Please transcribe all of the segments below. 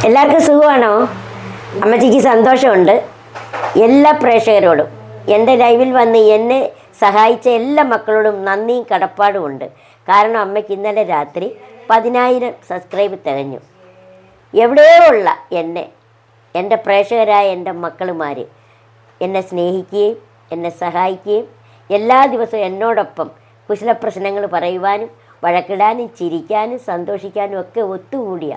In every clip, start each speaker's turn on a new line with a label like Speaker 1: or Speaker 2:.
Speaker 1: എല്ലാവർക്കും സുഖമാണോ? അമ്മച്ചിക്ക് സന്തോഷമുണ്ട്. എല്ലാ പ്രേക്ഷകരോടും എൻ്റെ ലൈവിൽ വന്ന് എന്നെ സഹായിച്ച എല്ലാ മക്കളോടും നന്ദിയും കടപ്പാടുമുണ്ട്. കാരണം അമ്മയ്ക്ക് ഇന്നലെ രാത്രി 10,000 സബ്സ്ക്രൈബ് തികഞ്ഞു. എവിടെയോ ഉള്ള എൻ്റെ പ്രേക്ഷകരായ എൻ്റെ മക്കളുമാർ എന്നെ സ്നേഹിക്കുകയും എന്നെ സഹായിക്കുകയും എല്ലാ ദിവസവും എന്നോടൊപ്പം കുശലപ്രശ്നങ്ങൾ പറയുവാനും വഴക്കിടാനും ചിരിക്കാനും സന്തോഷിക്കാനും ഒക്കെ ഒത്തുകൂടിയ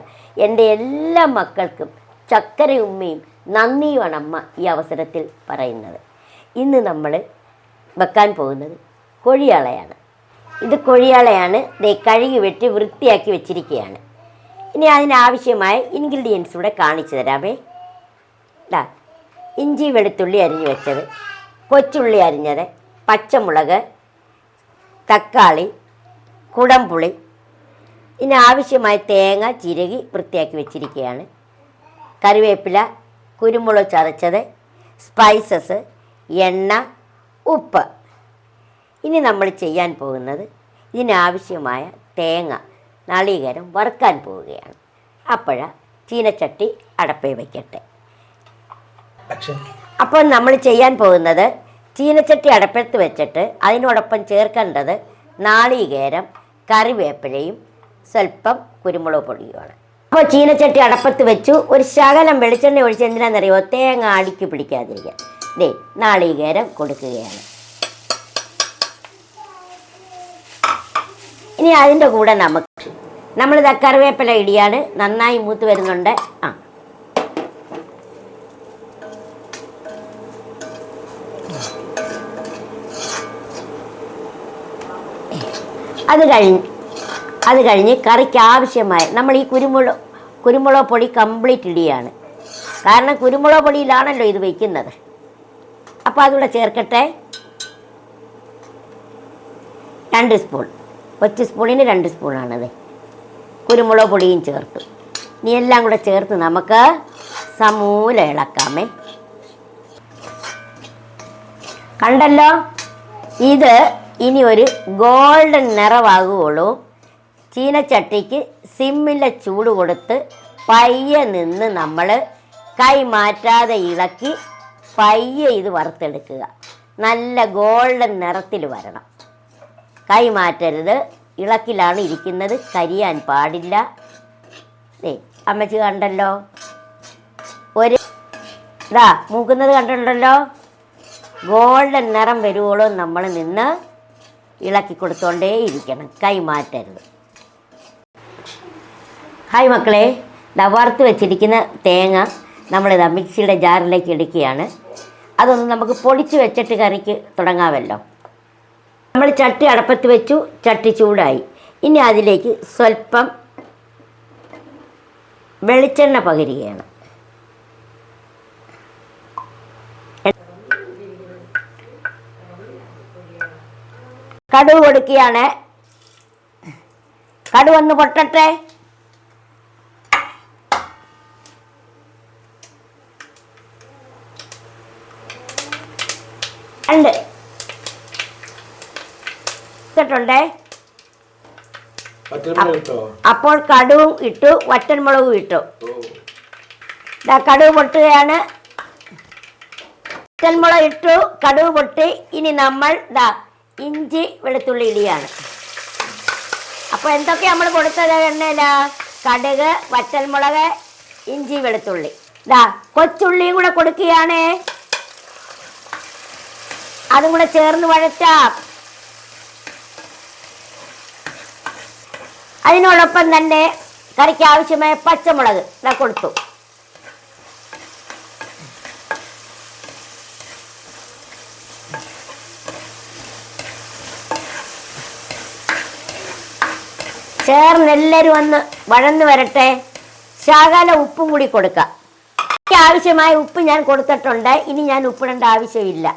Speaker 1: എൻ്റെ എല്ലാ മക്കൾക്കും ചക്കര ഉമ്മയും നന്ദിയുമാണ് അമ്മ ഈ അവസരത്തിൽ പറയുന്നത്. ഇന്ന് നമ്മൾ വെക്കാൻ പോകുന്നത് കൊഴിയാളയാണ്. ഇത് കൊഴിയാളയാണ്. കഴുകി വെട്ടി വൃത്തിയാക്കി വെച്ചിരിക്കുകയാണ്. ഇനി അതിനാവശ്യമായ ഇൻഗ്രീഡിയൻസ് ഇവിടെ കാണിച്ചു തരാമേ. ഇഞ്ചി വെളുത്തുള്ളി അരിഞ്ഞു വെച്ചത്, കൊച്ചുള്ളി അരിഞ്ഞത്, പച്ചമുളക്, തക്കാളി, കുടംപുളി, ഇതിനാവശ്യമായ തേങ്ങ ചിരകി വൃത്തിയാക്കി വെച്ചിരിക്കുകയാണ്. കറിവേപ്പില, കുരുമുളക് ചതച്ചത്, സ്പൈസസ്, എണ്ണ, ഉപ്പ്. ഇനി നമ്മൾ ചെയ്യാൻ പോകുന്നത് ഇതിനാവശ്യമായ തേങ്ങ നാളികേരം വറുക്കാൻ പോവുകയാണ്. ചീനച്ചട്ടി അടപ്പേ വയ്ക്കട്ടെ. അപ്പോൾ നമ്മൾ ചെയ്യാൻ പോകുന്നത് ചീനച്ചട്ടി അടപ്പത്ത് വെച്ചിട്ട് അതിനോടൊപ്പം ചേർക്കേണ്ടത് നാളികേരം, കറിവേപ്പിലയും സ്വല്പം കുരുമുളക് പൊടിയുമാണ്. അപ്പോൾ ചീനച്ചട്ടി അടപ്പത്ത് വെച്ചു. ഒരു ശകലം വെളിച്ചെണ്ണ ഒഴിച്ച് എന്തിനാണെന്നറിയോ? തേങ്ങ അടിക്ക് പിടിക്കാതിരിക്കാൻ. നാളികേരം കൊടുക്കുകയാണ്. ഇനി അതിൻ്റെ കൂടെ നമ്മളിത് കറിവേപ്പില ഇടിയാണ്. നന്നായി മൂത്ത് വരുന്നുണ്ട്. അത് കഴിഞ്ഞ് കറിക്ക് ആവശ്യമായ നമ്മൾ ഈ കുരുമുളക് പൊടി കംപ്ലീറ്റ് ഇടുകയാണ്. കാരണം കുരുമുളക് പൊടിയിലാണല്ലോ ഇത് വയ്ക്കുന്നത്. അപ്പോൾ അതുകൂടെ ചേർക്കട്ടെ. 2 സ്പൂൺ, ഒറ്റ സ്പൂണിന് 2 സ്പൂണാണത്. കുരുമുളക് പൊടിയും ചേർത്തു. ഇനി എല്ലാം കൂടെ ചേർത്ത് നമുക്ക് സമൂല ഇളക്കാമേ. കണ്ടല്ലോ, ഇത് ഇനി ഒരു ഗോൾഡൻ നിറമാകുകയുള്ളൂ. ചീനച്ചട്ടിക്ക് സിമ്മിലെ ചൂട് കൊടുത്ത് പയ്യെ നിന്ന് നമ്മൾ കൈ മാറ്റാതെ ഇളക്കി പയ്യെ ഇത് വറുത്തെടുക്കുക. നല്ല ഗോൾഡൻ നിറത്തിൽ വരണം. കൈ മാറ്റരുത്. ഇളക്കിലാണ് ഇരിക്കുന്നത്, കരിയാൻ പാടില്ല. അമ്മച്ചി കണ്ടല്ലോ, മൂക്കുന്നത് കണ്ടിട്ടുണ്ടല്ലോ. ഗോൾഡൻ നിറം വരുവോളം നമ്മൾ നിന്ന് ഇളക്കി കൊടുത്തോണ്ടേ ഇരിക്കണം, കൈ മാറ്റരുത്. ഹായ് മക്കളെ, വറുത്ത് വെച്ചിരിക്കുന്ന തേങ്ങ നമ്മളിതാ മിക്സിയുടെ ജാറിലേക്ക് എടുക്കുകയാണ്. അതൊന്ന് നമുക്ക് പൊടിച്ച് വെച്ചിട്ട് കറിക്ക് തുടങ്ങാമല്ലോ. നമ്മൾ ചട്ടി അടപ്പത്ത് വെച്ചു. ചട്ടി ചൂടായി. ഇനി അതിലേക്ക് സ്വല്പം വെളിച്ചെണ്ണ പകരുകയാണ്. കടുക് കൊടുക്കുകയാണ്. കടുക് ഒന്ന് പൊട്ടട്ടെ. ണ്ടേ അപ്പോൾ കടുവും ഇട്ടു, വറ്റൽമുളകും ഇട്ടു. കടുക് പൊട്ടുകയാണ്. വറ്റൽമുളക് ഇട്ടു, കടുക് പൊട്ടി. ഇനി നമ്മൾ ഇഞ്ചി വെളുത്തുള്ളി ഇടിയാണ്. അപ്പോൾ എന്തൊക്കെ നമ്മൾ കൊടുത്തത് എണ്ണയില? കടുക്, വറ്റൽമുളക്, ഇഞ്ചി വെളുത്തുള്ളി. കൊച്ചുള്ളിയും കൂടെ കൊടുക്കുകയാണ്. അതും കൂടെ ചേർന്ന് വഴറ്റാം. അതിനോടൊപ്പം തന്നെ കറിക്ക് ആവശ്യമായ പച്ചമുളക് കൊടുത്തു. ചേർന്ന് എല്ലാവരും ഒന്ന് വഴന്ന് വരട്ടെ. ശകല ഉപ്പും കൂടി കൊടുക്കാം. ആവശ്യമായ ഉപ്പ് ഞാൻ കൊടുത്തിട്ടുണ്ട്. ഇനി ഞാൻ ഉപ്പിടേണ്ട ആവശ്യമില്ല.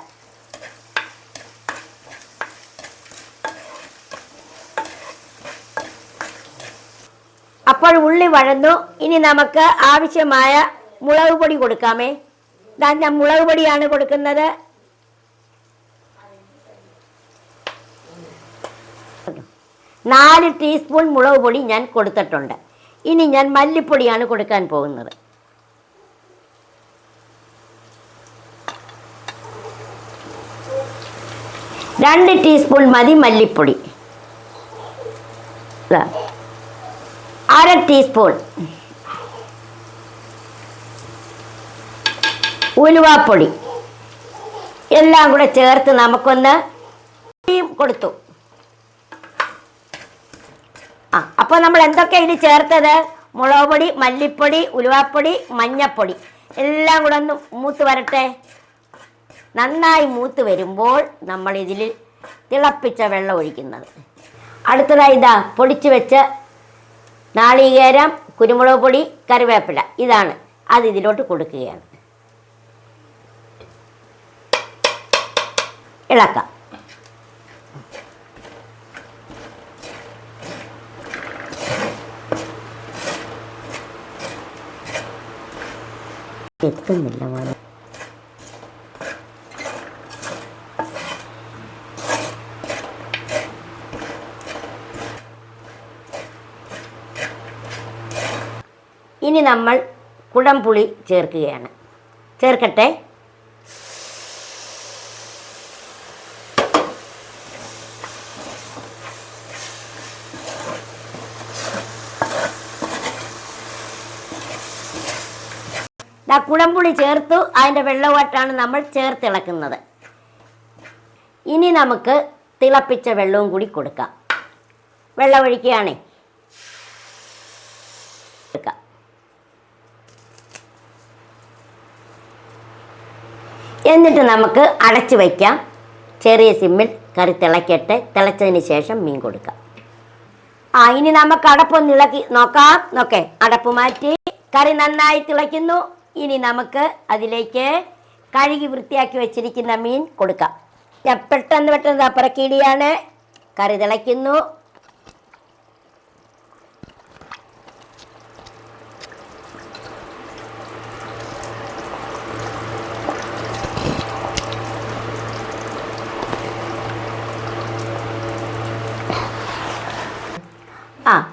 Speaker 1: അപ്പോൾ ഉള്ളി വഴന്നു. ഇനി നമുക്ക് ആവശ്യമായ മുളക് പൊടി കൊടുക്കാമേ. ഞാൻ മുളക് പൊടിയാണ് കൊടുക്കുന്നത്. 4 ടീസ്പൂൺ മുളക് പൊടി ഞാൻ കൊടുത്തിട്ടുണ്ട്. ഇനി ഞാൻ മല്ലിപ്പൊടിയാണ് കൊടുക്കാൻ പോകുന്നത്. രണ്ട് ടീസ്പൂൺ മതി മല്ലിപ്പൊടി. അര ടീസ്പൂൺ ഉലുവാപ്പൊടി എല്ലാം കൂടെ ചേർത്ത് നമുക്കൊന്ന് കൊടുത്തു. അപ്പോൾ നമ്മൾ എന്തൊക്കെ ഇതിൽ ചേർത്തത്? മുളക് പൊടി, മല്ലിപ്പൊടി, ഉലുവാപ്പൊടി, മഞ്ഞപ്പൊടി എല്ലാം കൂടെ ഒന്ന് മൂത്ത് വരട്ടെ. നന്നായി മൂത്ത് വരുമ്പോൾ നമ്മൾ ഇതിൽ തിളപ്പിച്ച വെള്ളം ഒഴിക്കുന്നത്. അടുത്തതായി ഇതാ പൊടിച്ച് വെച്ച നാളികേരം, കുരുമുളക് പൊടി, കറിവേപ്പില ഇതാണ്. അത് ഇതിലോട്ട് കൊടുക്കുകയാണ്. ഇളക്കാം. എത്തുന്നില്ല മോനെ. ഇനി നമ്മൾ കുടംപുളി ചേർക്കുകയാണ്. ചേർക്കട്ടെ. കുടംപുളി ചേർത്തു. അതിൻ്റെ വെള്ളമായിട്ടാണ് നമ്മൾ ചേർത്തിളക്കുന്നത്. ഇനി നമുക്ക് തിളപ്പിച്ച വെള്ളവും കൂടി കൊടുക്കാം. വെള്ളം ഒഴിക്കുകയാണേ. എന്നിട്ട് നമുക്ക് അടച്ചു വയ്ക്കാം. ചെറിയ സിമ്മിൽ കറി തിളയ്ക്കട്ടെ. തിളച്ചതിന് ശേഷം മീൻ കൊടുക്കാം. ഇനി നമുക്ക് അടപ്പൊന്ന് ഇളക്കി നോക്കാം. നോക്കേ, അടപ്പ് മാറ്റി. കറി നന്നായി തിളയ്ക്കുന്നു. ഇനി നമുക്ക് അതിലേക്ക് കഴുകി വൃത്തിയാക്കി വെച്ചിരിക്കുന്ന മീൻ കൊടുക്കാം. പെട്ടെന്ന് അപ്പുറക്കീടിയാണ്. കറി തിളയ്ക്കുന്നു.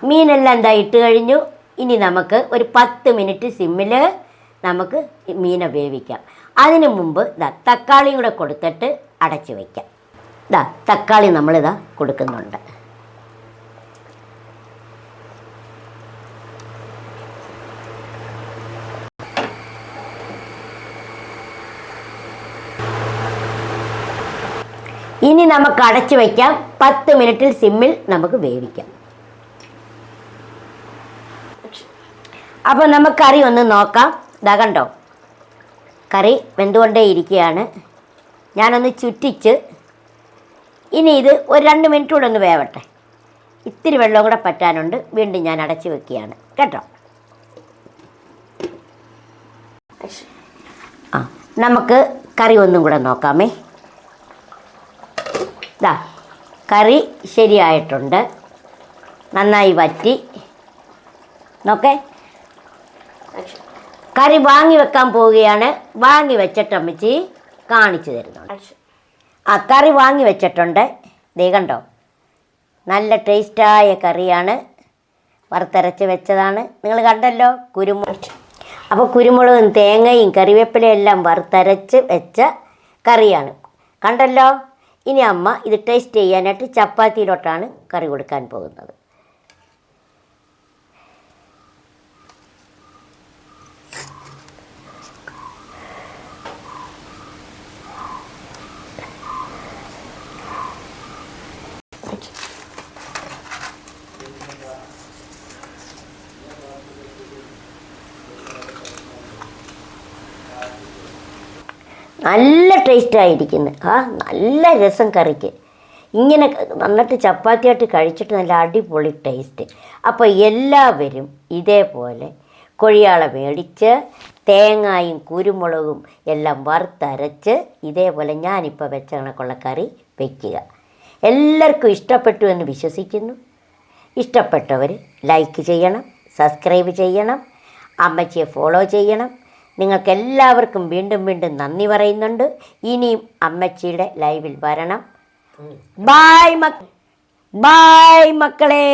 Speaker 1: മീനെല്ലാം എന്താ ഇട്ട് കഴിഞ്ഞു. ഇനി നമുക്ക് ഒരു 10 മിനിറ്റ് സിമ്മിൽ നമുക്ക് മീനെ വേവിക്കാം. അതിനു മുമ്പ് തക്കാളിയും കൂടെ കൊടുത്തിട്ട് അടച്ചു വയ്ക്കാം. തക്കാളി നമ്മളിതാ കൊടുക്കുന്നുണ്ട്. ഇനി നമുക്ക് അടച്ചു വയ്ക്കാം. 10 മിനിറ്റിൽ സിമ്മിൽ നമുക്ക് വേവിക്കാം. അപ്പോൾ നമുക്ക് കറി ഒന്ന് നോക്കാം. കണ്ടോ, കറി വെന്തുകൊണ്ടേ ഇരിക്കുകയാണ്. ഞാനൊന്ന് ചുറ്റിച്ച് ഇനി ഇത് ഒരു 2 മിനിറ്റ് കൂടെ ഒന്ന് വേവട്ടെ. ഇത്തിരി വെള്ളം കൂടെ പറ്റാനുണ്ട്. വീണ്ടും ഞാൻ അടച്ചു വെക്കുകയാണ് കേട്ടോ. നമുക്ക് കറി ഒന്നും കൂടെ നോക്കാമേ. കറി ശരിയായിട്ടുണ്ട്. നന്നായി വറ്റി. നോക്കേ, കറി വാങ്ങി വെക്കാൻ പോവുകയാണ്. വാങ്ങി വെച്ചിട്ട് അമ്മച്ചി കാണിച്ചു തരുന്നുണ്ട്. കറി വാങ്ങി വെച്ചിട്ടുണ്ട്. ദേ കണ്ടോ, നല്ല ടേസ്റ്റായ കറിയാണ്. വറുത്തരച്ച് വെച്ചതാണ്. നിങ്ങൾ കണ്ടല്ലോ. അപ്പോൾ കുരുമുളകും തേങ്ങയും കറിവേപ്പിലയും എല്ലാം വറുത്തരച്ച് വെച്ച കറിയാണ്. കണ്ടല്ലോ. ഇനി അമ്മ ഇത് ടേസ്റ്റ് ചെയ്യാനായിട്ട് ചപ്പാത്തിയിലോട്ടാണ് കറി കൊടുക്കാൻ പോകുന്നത്. നല്ല ടേസ്റ്റായിരിക്കുന്നു. നല്ല രസം കറിക്ക്. ഇങ്ങനെ നന്നിട്ട് ചപ്പാത്തിയായിട്ട് കഴിച്ചിട്ട് നല്ല അടിപൊളി ടേസ്റ്റ്. അപ്പോൾ എല്ലാവരും ഇതേപോലെ കൊഴിയാള മേടിച്ച് തേങ്ങയും കുരുമുളകും എല്ലാം വറുത്തരച്ച് ഇതേപോലെ ഞാനിപ്പോൾ വെച്ച കണക്കുള്ള കറി വയ്ക്കുക. എല്ലാവർക്കും ഇഷ്ടപ്പെട്ടു എന്ന് വിശ്വസിക്കുന്നു. ഇഷ്ടപ്പെട്ടവർ ലൈക്ക് ചെയ്യണം, സബ്സ്ക്രൈബ് ചെയ്യണം, അമ്മച്ചിയെ ഫോളോ ചെയ്യണം. നിങ്ങൾക്കെല്ലാവർക്കും വീണ്ടും വീണ്ടും നന്ദി പറയുന്നുണ്ട്. ഇനിയും അമ്മച്ചിയുടെ ലൈവിൽ വരണം. ബായ് മക്കളേ.